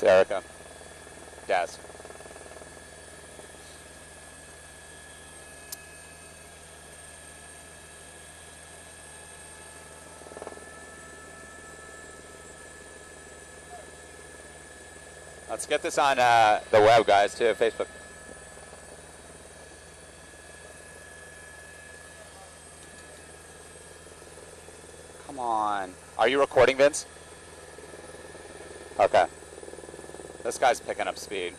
Erica. Desk. Let's get this on the web, guys, too, Facebook. Come on. Are you recording, Vince? Okay. This guy's picking up speed.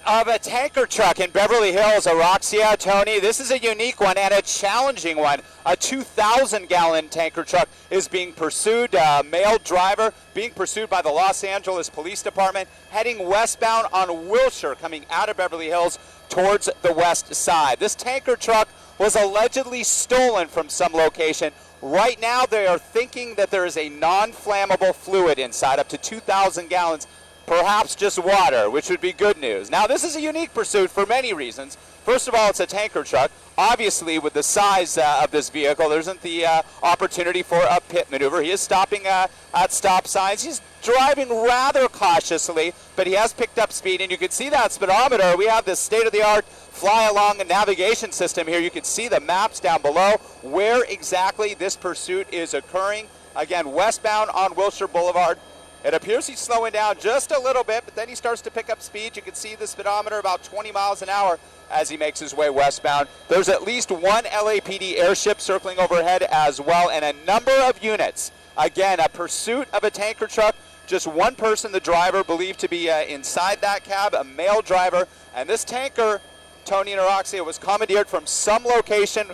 Of a tanker truck in Beverly Hills, Araxia, Tony. This is a unique one and a challenging one. A 2,000-gallon tanker truck is being pursued, a male driver being pursued by the Los Angeles Police Department, heading westbound on Wilshire, coming out of Beverly Hills towards the west side. This tanker truck was allegedly stolen from some location. Right now, they are thinking that there is a non-flammable fluid inside, up to 2,000 gallons. Perhaps just water, which would be good news. Now, this is a unique pursuit for many reasons. First of all, it's a tanker truck. Obviously, with the size of this vehicle, there isn't the opportunity for a pit maneuver. He is stopping at stop signs. He's driving rather cautiously, but he has picked up speed, and you can see that speedometer. We have this state-of-the-art fly-along navigation system here. You can see the maps down below where exactly this pursuit is occurring. Again, westbound on Wilshire Boulevard. It appears he's slowing down just a little bit, but then he starts to pick up speed. You can see the speedometer about 20 miles an hour as he makes his way westbound. There's at least one LAPD airship circling overhead as well, and a number of units. Again, a pursuit of a tanker truck. Just one person, the driver, believed to be inside that cab, a male driver. And this tanker, Tony and Araxia, was commandeered from some location.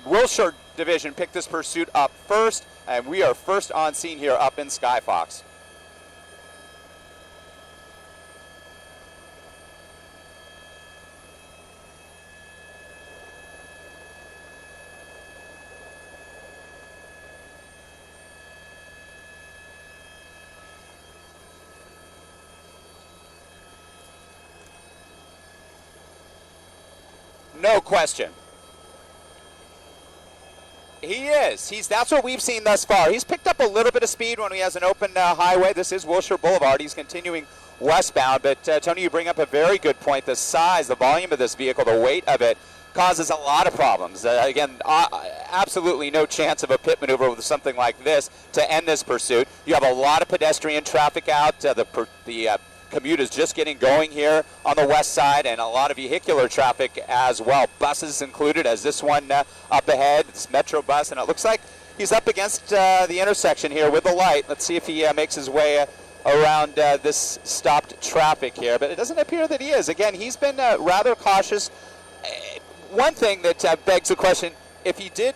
Wilshire Division picked this pursuit up first, and we are first on scene here up in Skyfox. No question. He is. That's what we've seen thus far. He's picked up a little bit of speed when he has an open highway. This is Wilshire Boulevard. He's continuing westbound. But, Tony, you bring up a very good point. The size, the volume of this vehicle, the weight of it causes a lot of problems. Again, absolutely no chance of a pit maneuver with something like this to end this pursuit. You have a lot of pedestrian traffic out. The commute is just getting going here on the west side, and a lot of vehicular traffic as well. Buses included, as this one up ahead, this Metro bus, and it looks like he's up against the intersection here with the light. Let's see if he makes his way around this stopped traffic here, but it doesn't appear that he is. Again, he's been rather cautious. One thing that begs the question, if he did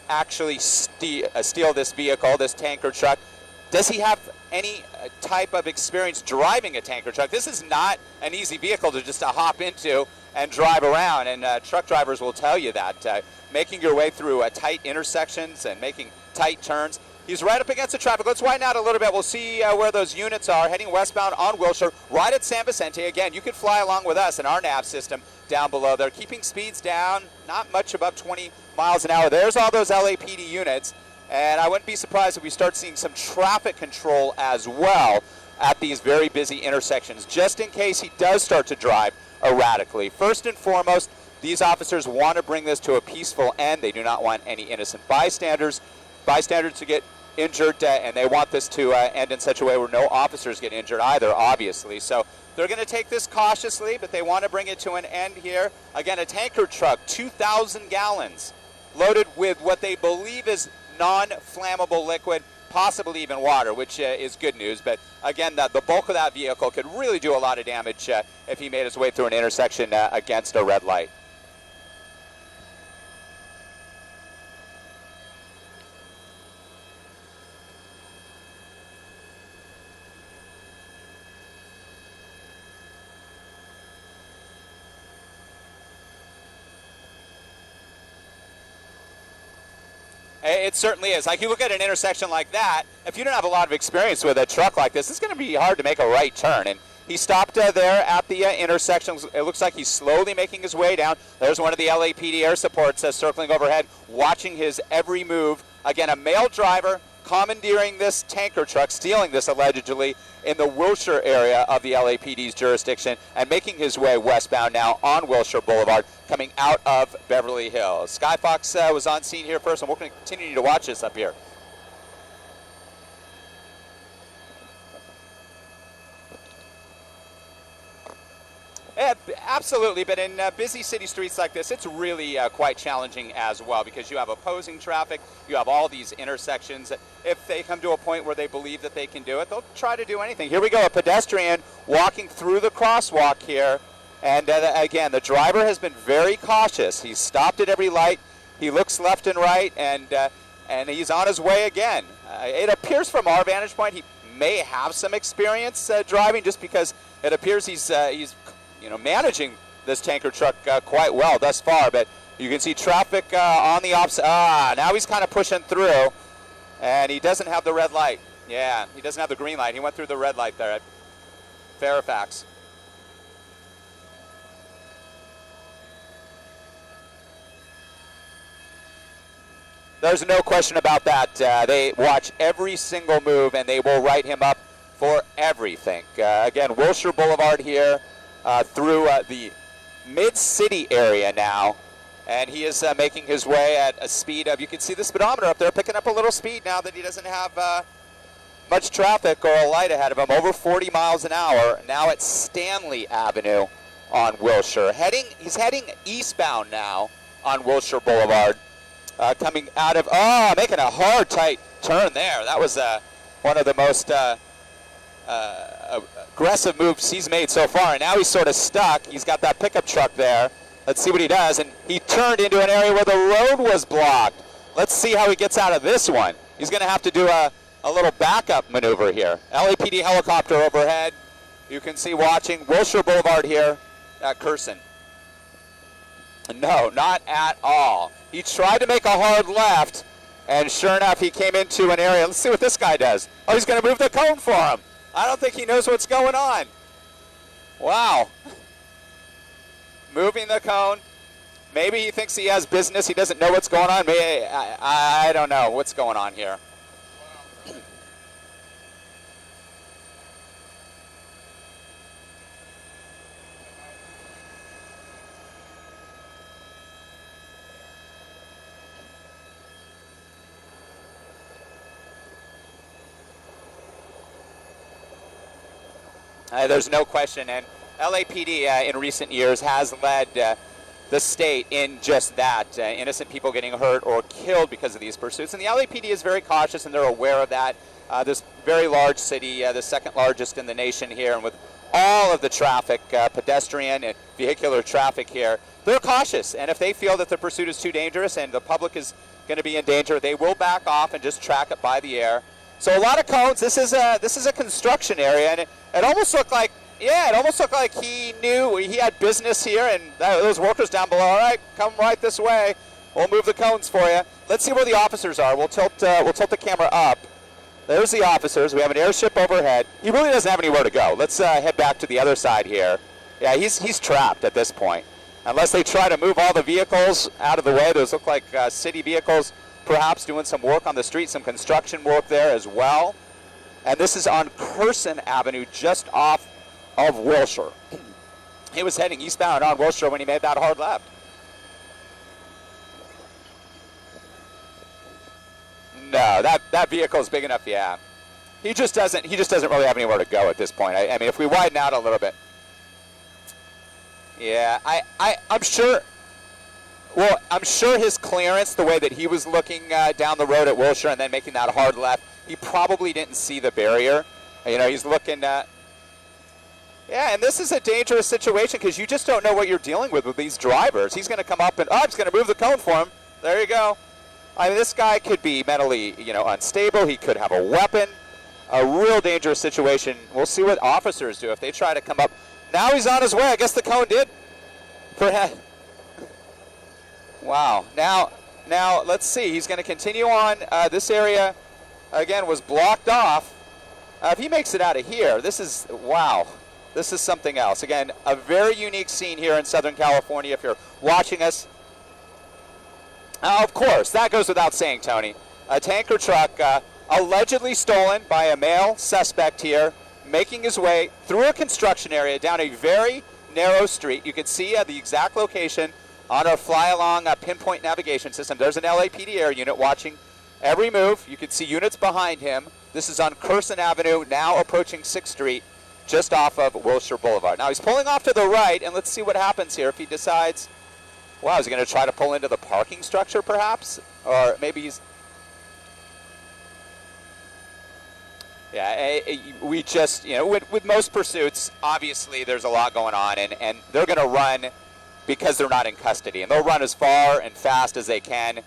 actually steal this vehicle, this tanker truck, does he have any type of experience driving a tanker truck? This is not an easy vehicle to just hop into and drive around, and truck drivers will tell you that. Making your way through tight intersections and making tight turns. He's right up against the traffic. Let's widen out a little bit. We'll see where those units are, heading westbound on Wilshire, right at San Vicente. Again, you could fly along with us in our nav system down below. They're keeping speeds down, not much above 20 miles an hour. There's all those LAPD units. And I wouldn't be surprised if we start seeing some traffic control as well at these very busy intersections, just in case he does start to drive erratically. First and foremost, these officers want to bring this to a peaceful end. They do not want any innocent bystanders to get injured, and they want this to end in such a way where no officers get injured either, obviously. So they're going to take this cautiously, but they want to bring it to an end here. Again, a tanker truck, 2,000 gallons, loaded with what they believe is non-flammable liquid, possibly even water, which is good news. But again, the bulk of that vehicle could really do a lot of damage if he made his way through an intersection against a red light. It certainly is. Like, you look at an intersection like that, if you don't have a lot of experience with a truck like this, it's going to be hard to make a right turn. And he stopped there at the intersection. It looks like he's slowly making his way down. There's one of the LAPD air supports circling overhead, watching his every move. Again, a male driver commandeering this tanker truck, stealing this allegedly in the Wilshire area of the LAPD's jurisdiction, and making his way westbound now on Wilshire Boulevard, coming out of Beverly Hills. Skyfox was on scene here first, and we're going to continue to watch this up here. Yeah, absolutely, but in busy city streets like this, it's really quite challenging as well, because you have opposing traffic, you have all these intersections. If they come to a point where they believe that they can do it, they'll try to do anything. Here we go, a pedestrian walking through the crosswalk here, and again, the driver has been very cautious. He's stopped at every light, he looks left and right, and he's on his way again. It appears from our vantage point he may have some experience driving, just because it appears he's managing this tanker truck quite well thus far. But you can see traffic on the opposite. Now he's kind of pushing through, and he doesn't have the red light. Yeah, he doesn't have the green light. He went through the red light there at Fairfax. There's no question about that. They watch every single move, and they will write him up for everything. Again, Wilshire Boulevard here. Through the mid-city area now, and he is making his way at a speed of, you can see the speedometer up there picking up a little speed now that he doesn't have much traffic or a light ahead of him, over 40 miles an hour, now at Stanley Avenue on Wilshire. He's heading eastbound now on Wilshire Boulevard, coming out of, making a hard, tight turn there. That was one of the most aggressive moves he's made so far, and now he's sort of stuck. He's got that pickup truck there. Let's see what he does, and he turned into an area where the road was blocked. Let's see how he gets out of this one. He's going to have to do a little backup maneuver here. LAPD helicopter overhead. You can see watching Wilshire Boulevard here at Curson. No, not at all. He tried to make a hard left, and sure enough, he came into an area. Let's see what this guy does. Oh, he's going to move the cone for him. I don't think he knows what's going on. Wow. Moving the cone. Maybe he thinks he has business. He doesn't know what's going on. Maybe, I don't know what's going on here. There's no question, and LAPD in recent years has led the state in just that, innocent people getting hurt or killed because of these pursuits. And the LAPD is very cautious, and they're aware of that. This very large city, the second largest in the nation here, and with all of the traffic, pedestrian and vehicular traffic here, they're cautious. And if they feel that the pursuit is too dangerous and the public is going to be in danger, they will back off and just track it by the air. So a lot of cones. This is a construction area, and it almost looked like, yeah, it almost looked like he knew he had business here, and those workers down below. All right, come right this way. We'll move the cones for you. Let's see where the officers are. We'll tilt the camera up. There's the officers. We have an airship overhead. He really doesn't have anywhere to go. Let's head back to the other side here. Yeah, he's trapped at this point. Unless they try to move all the vehicles out of the way. Those look like city vehicles, perhaps doing some work on the street, some construction work there as well. And this is on Curson Avenue, just off of Wilshire. He was heading eastbound on Wilshire when he made that hard left. No, that vehicle is big enough, yeah. He just doesn't really have anywhere to go at this point. I mean, if we widen out a little bit. Yeah, I'm sure. Well, I'm sure his clearance, the way that he was looking down the road at Wilshire and then making that hard left, he probably didn't see the barrier. You know, he's looking at. Yeah, and this is a dangerous situation because you just don't know what you're dealing with these drivers. He's going to come up and, he's going to move the cone for him. There you go. I mean, this guy could be mentally, unstable. He could have a weapon. A real dangerous situation. We'll see what officers do if they try to come up. Now he's on his way. I guess the cone did. Wow. Now, Now, let's see. He's going to continue on. This area, again, was blocked off. If he makes it out of here, this is, wow. This is something else. Again, a very unique scene here in Southern California if you're watching us. Of course, that goes without saying, Tony. A tanker truck allegedly stolen by a male suspect here, making his way through a construction area down a very narrow street. You can see the exact location on our fly-along pinpoint navigation system. There's an LAPD air unit watching every move. You can see units behind him. This is on Curson Avenue, now approaching 6th Street, just off of Wilshire Boulevard. Now he's pulling off to the right, and let's see what happens here if he decides, wow, is he going to try to pull into the parking structure perhaps? Or maybe he's, yeah, we just, you know, with most pursuits, obviously there's a lot going on, and they're going to run because they're not in custody. And they'll run as far and fast as they can,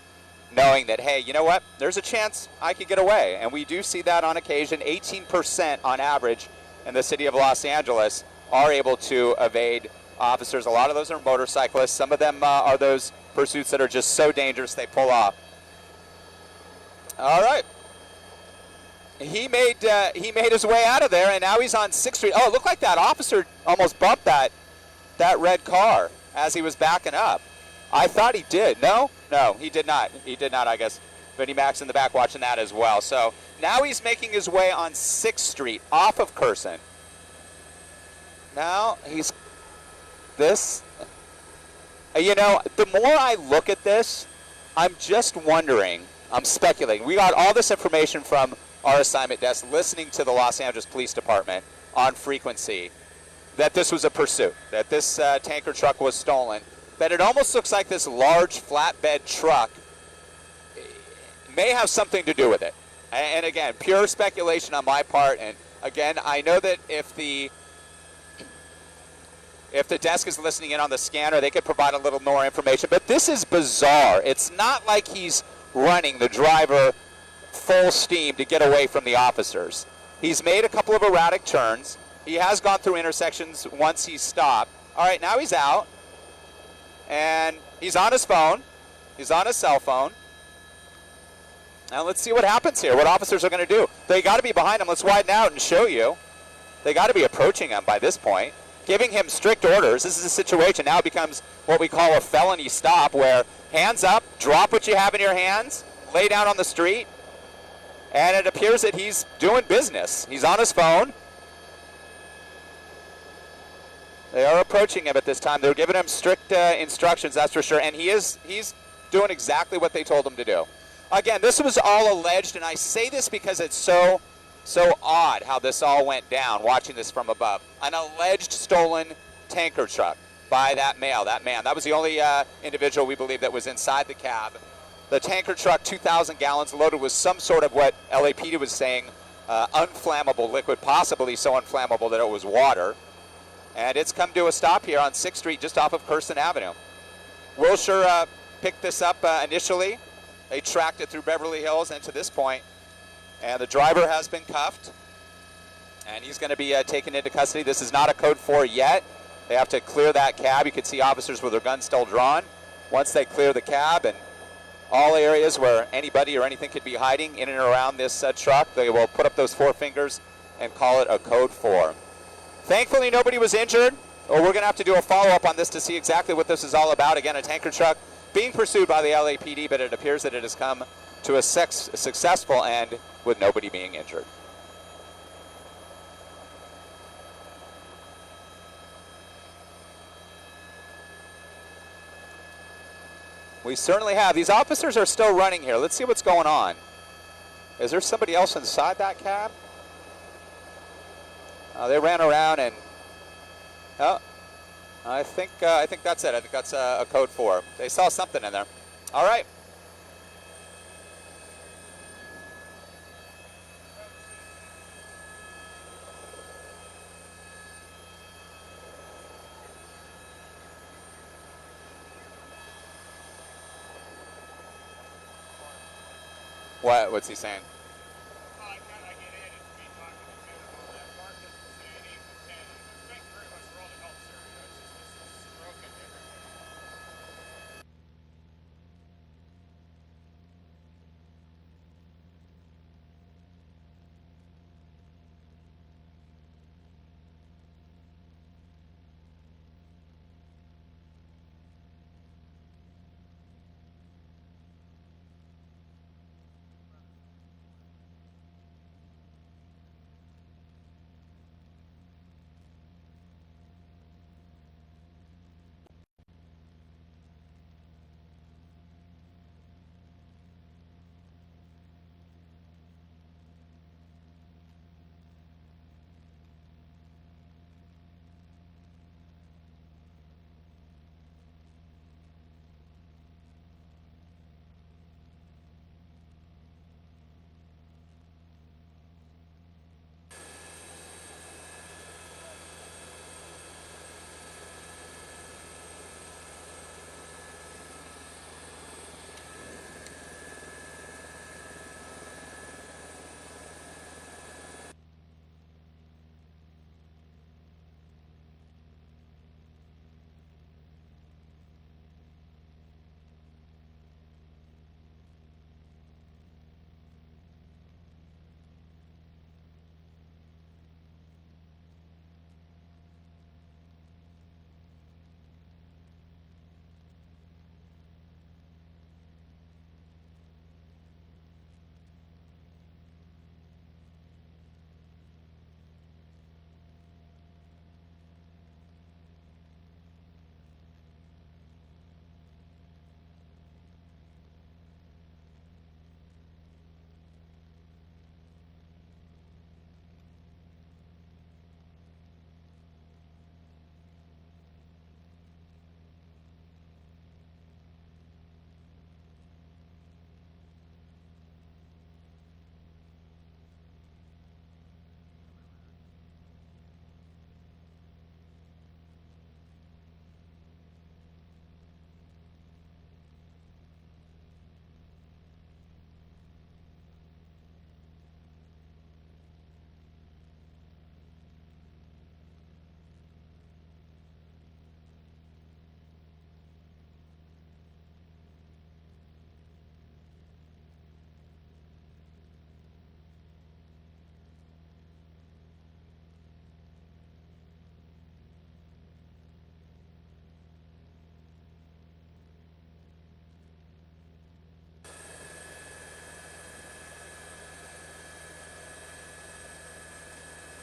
knowing that, hey, you know what, there's a chance I could get away. And we do see that on occasion. 18% on average in the city of Los Angeles are able to evade officers. A lot of those are motorcyclists. Some of them are those pursuits that are just so dangerous they pull off. All right. He made his way out of there, and now he's on 6th Street. Oh, it looked like that officer almost bumped that red car as he was backing up. I thought he did. No, he did not. He did not, I guess. Vinnie Mac's in the back watching that as well. So now he's making his way on 6th Street off of Curson. Now he's this. You know, the more I look at this, I'm just wondering, I'm speculating. We got all this information from our assignment desk, listening to the Los Angeles Police Department on frequency, that this was a pursuit, that this tanker truck was stolen, that it almost looks like this large flatbed truck may have something to do with it. And again, pure speculation on my part. And again, I know that if the desk is listening in on the scanner, they could provide a little more information. But this is bizarre. It's not like he's running the driver full steam to get away from the officers. He's made a couple of erratic turns. He has gone through intersections once he's stopped. All right, now he's out. And he's on his phone. He's on his cell phone. Now let's see what happens here, what officers are going to do. They got to be behind him. Let's widen out and show you. They got to be approaching him by this point, giving him strict orders. This is a situation now becomes what we call a felony stop, where hands up, drop what you have in your hands, lay down on the street, and it appears that he's doing business. He's on his phone. They are approaching him at this time. They're giving him strict instructions, that's for sure, and he's doing exactly what they told him to do. Again, this was all alleged, and I say this because it's so odd how this all went down, watching this from above. An alleged stolen tanker truck by that male, that man. That was the only individual we believe that was inside the cab. The tanker truck, 2,000 gallons, loaded with some sort of what LAPD was saying, unflammable liquid, possibly so unflammable that it was water. And it's come to a stop here on 6th Street, just off of Curson Avenue. Wilshire picked this up initially. They tracked it through Beverly Hills and to this point. And the driver has been cuffed. And he's going to be taken into custody. This is not a code 4 yet. They have to clear that cab. You can see officers with their guns still drawn. Once they clear the cab and all areas where anybody or anything could be hiding in and around this truck, they will put up those 4 fingers and call it a code 4. Thankfully, nobody was injured, or we're going to have to do a follow-up on this to see exactly what this is all about. Again, a tanker truck being pursued by the LAPD, but it appears that it has come to a successful end with nobody being injured. We certainly have. These officers are still running here. Let's see what's going on. Is there somebody else inside that cab? They ran around and, oh, I think that's it. I think that's a code 4. They saw something in there. All right. What's he saying?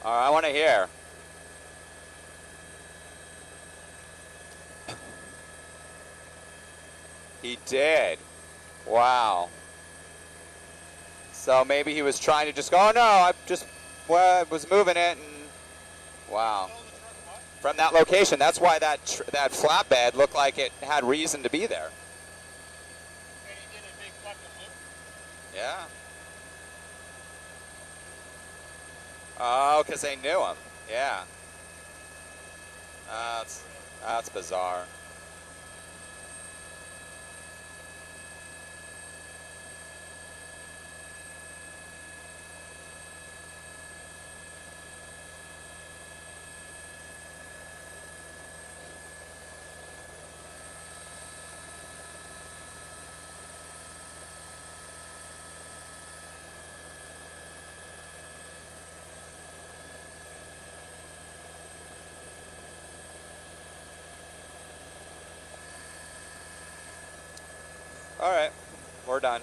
All right, I want to hear. He did. Wow. So maybe he was trying to just go, oh no, I just was moving it, and wow. From that location, that's why that flatbed looked like it had reason to be there. And he did a big fucking loop. Yeah. Oh, because they knew him. Yeah. That's bizarre. All right, we're done.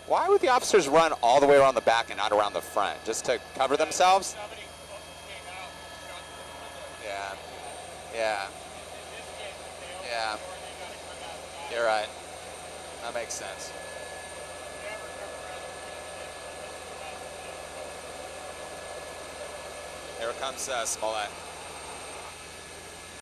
Why would the officers run all the way around the back and not around the front? Just to cover themselves? Somebody came out and shot the window. Yeah. Yeah. In this case, if they open Yeah. the door, they gotta come outside. You're right. That makes sense. Never come around the front. Here comes Smollett.